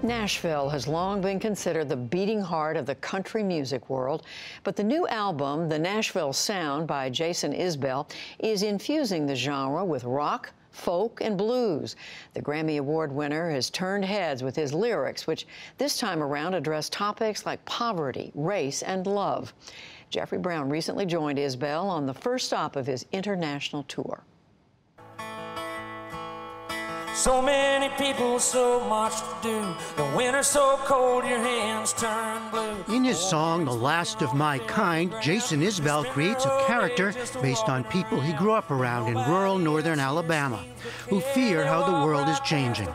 Nashville has long been considered the beating heart of the country music world, but the new album, The Nashville Sound by Jason Isbell, is infusing the genre with rock, folk, and blues. The Grammy Award winner has turned heads with his lyrics, which this time around address topics like poverty, race, and love. Jeffrey Brown recently joined Isbell on the first stop of his international tour. So many people, so much to do. The winter's so cold, your hands turn blue. In his song, The Last of My Kind, Jason Isbell creates a character based on people he grew up around in rural northern Alabama, who fear how the world is changing.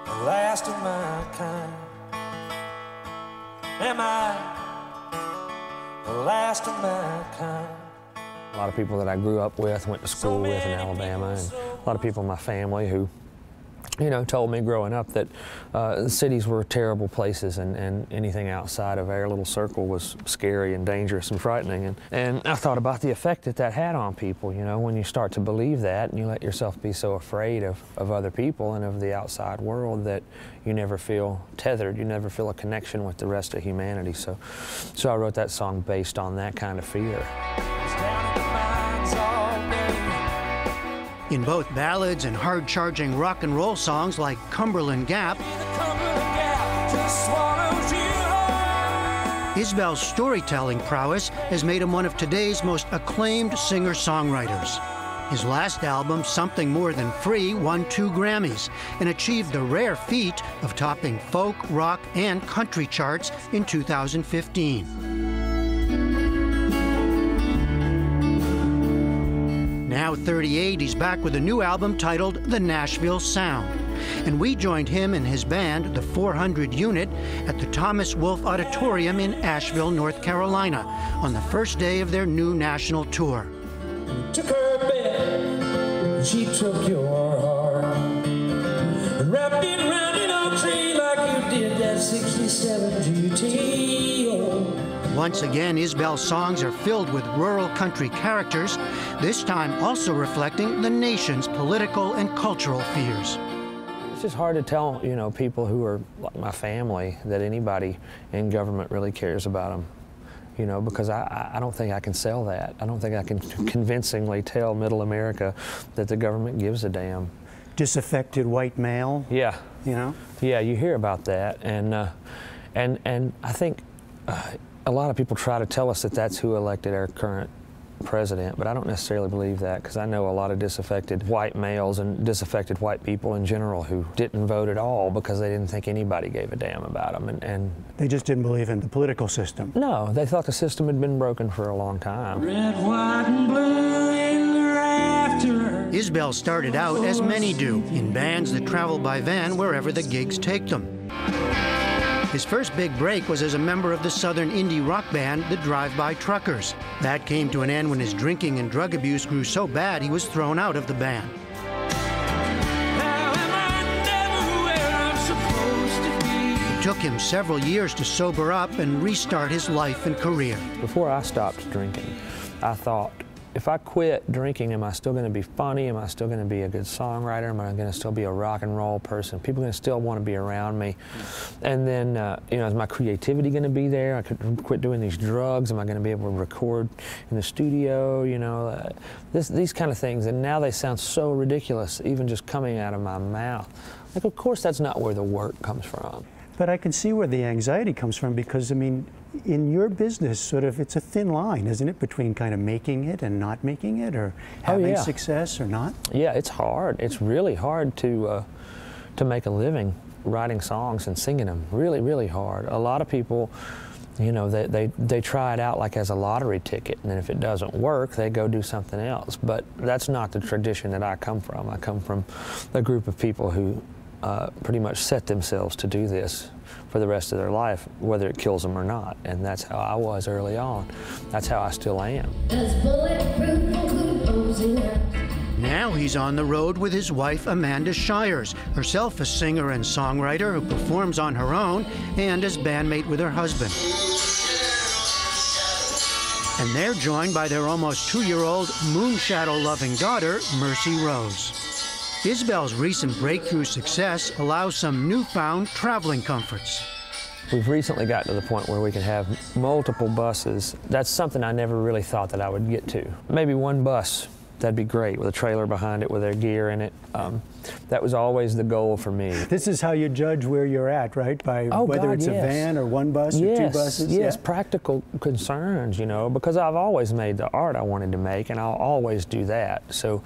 The last of my kind. Am I the last of my kind? A lot of people that I grew up with, went to school with in Alabama, and a lot of people in my family who, you know, told me growing up that cities were terrible places, and anything outside of our little circle was scary and dangerous and frightening. And I thought about the effect that that had on people, you know, when you start to believe that and you let yourself be so afraid of other people and of the outside world that you never feel tethered, you never feel a connection with the rest of humanity. So I wrote that song based on that kind of fear. In both ballads and hard-charging rock and roll songs like Cumberland Gap, Isbell's storytelling prowess has made him one of today's most acclaimed singer-songwriters. His last album, Something More Than Free, won 2 Grammys and achieved the rare feat of topping folk, rock, and country charts in 2015. Now 38, he's back with a new album titled The Nashville Sound. And we joined him and his band, the 400 Unit, at the Thomas Wolfe Auditorium in Asheville, North Carolina, on the first day of their new national tour. Took her bed, she took your heart, and wrapped it around an oak tree like you did that 67 GT. Once again, Isbell's songs are filled with rural country characters, this time also reflecting the nation's political and cultural fears. It's just hard to tell, you know, people who are like my family that anybody in government really cares about them, you know, because I don't think I can sell that. I don't think I can convincingly tell middle America that the government gives a damn. Disaffected white male? Yeah. You know? Yeah, you hear about that, and I think a lot of people try to tell us that that's who elected our current president, but I don't necessarily believe that, because I know a lot of disaffected white males and disaffected white people in general who didn't vote at all because they didn't think anybody gave a damn about them. And they just didn't believe in the political system. No, they thought the system had been broken for a long time. Red, white, and blue in the rafters. Isbell started out, as many do, in bands that travel by van wherever the gigs take them. His first big break was as a member of the southern indie rock band, the Drive-By Truckers. That came to an end when his drinking and drug abuse grew so bad he was thrown out of the band. It took him several years to sober up and restart his life and career. Before I stopped drinking, I thought, if I quit drinking, am I still going to be funny? Am I still going to be a good songwriter? Am I going to still be a rock and roll person? People are going to still want to be around me. And then, you know, is my creativity going to be there? I could quit doing these drugs. Am I going to be able to record in the studio? You know, these kind of things. And now they sound so ridiculous, even just coming out of my mouth. Like, of course, that's not where the work comes from. But I can see where the anxiety comes from, because, I mean, in your business, sort of, it's a thin line, isn't it, between kind of making it and not making it, or having success or not? Yeah, it's hard. It's really hard to make a living writing songs and singing them. Really, really hard. A lot of people, you know, they try it out like as a lottery ticket, and then if it doesn't work, they go do something else. But that's not the tradition that I come from. I come from a group of people who pretty much set themselves to do this for the rest of their life, whether it kills them or not. And that's how I was early on. That's how I still am. Now he's on the road with his wife, Amanda Shires, herself a singer and songwriter who performs on her own and as bandmate with her husband. And they're joined by their almost 2-year-old moonshadow-loving daughter, Mercy Rose. Isbell's recent breakthrough success allows some newfound traveling comforts. We've recently gotten to the point where we can have multiple buses. That's something I never really thought that I would get to. Maybe one bus, that'd be great, with a trailer behind it, with their gear in it. That was always the goal for me. This is how you judge where you're at, right? By whether it's a van or one bus or two buses? Yes, practical concerns, you know, because I've always made the art I wanted to make, and I'll always do that. So,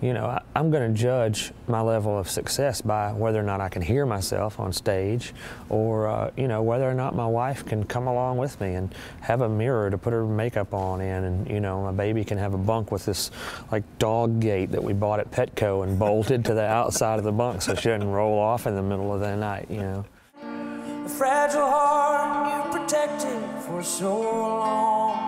you know, I'm going to judge my level of success by whether or not I can hear myself on stage, or, you know, whether or not my wife can come along with me and have a mirror to put her makeup on in, and, you know, my baby can have a bunk with this, like, dog gate that we bought at Petco and bolted to the outside of the bunk so she doesn't roll off in the middle of the night, you know. A fragile heart you protected for so long,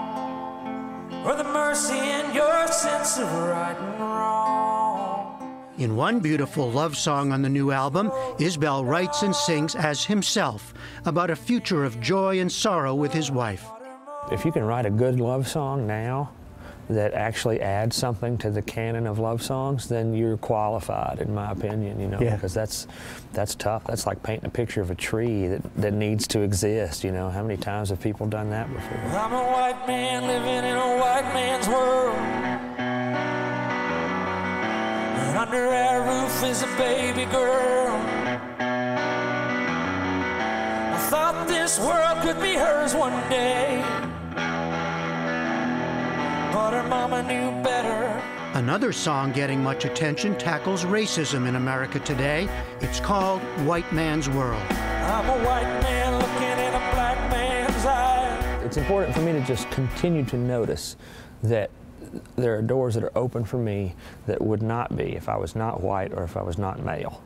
or the mercy in your sense of right and wrong. In one beautiful love song on the new album, Isbell writes and sings as himself about a future of joy and sorrow with his wife. If you can write a good love song now that actually adds something to the canon of love songs, then you're qualified, in my opinion, you know, because that's tough. That's like painting a picture of a tree that needs to exist, you know. How many times have people done that before? I'm a white man living in a white man's world, and under our roof is a baby girl. I thought this world could be hers one day, but her mama knew better. Another song getting much attention tackles racism in America today. It's called White Man's World. I'm a white man looking in a black man's eye. It's important for me to just continue to notice that there are doors that are open for me that would not be if I was not white or if I was not male.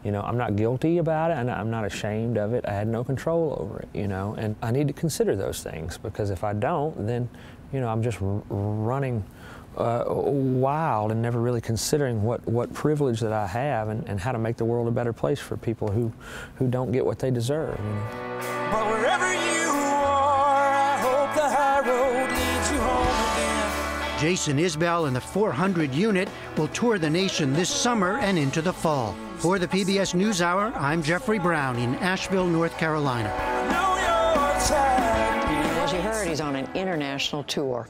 You know, I'm not guilty about it, and I'm not ashamed of it. I had no control over it, you know, and I need to consider those things, because if I don't, then, you know, I'm just running wild and never really considering what privilege that I have and how to make the world a better place for people who don't get what they deserve, you know. But wherever you are, I hope the high road leads you home again. Jason Isbell and the 400 unit will tour the nation this summer and into the fall. For the PBS NewsHour, I'm Jeffrey Brown in Asheville, North Carolina. I know you're tired. As you heard, he's on an international tour.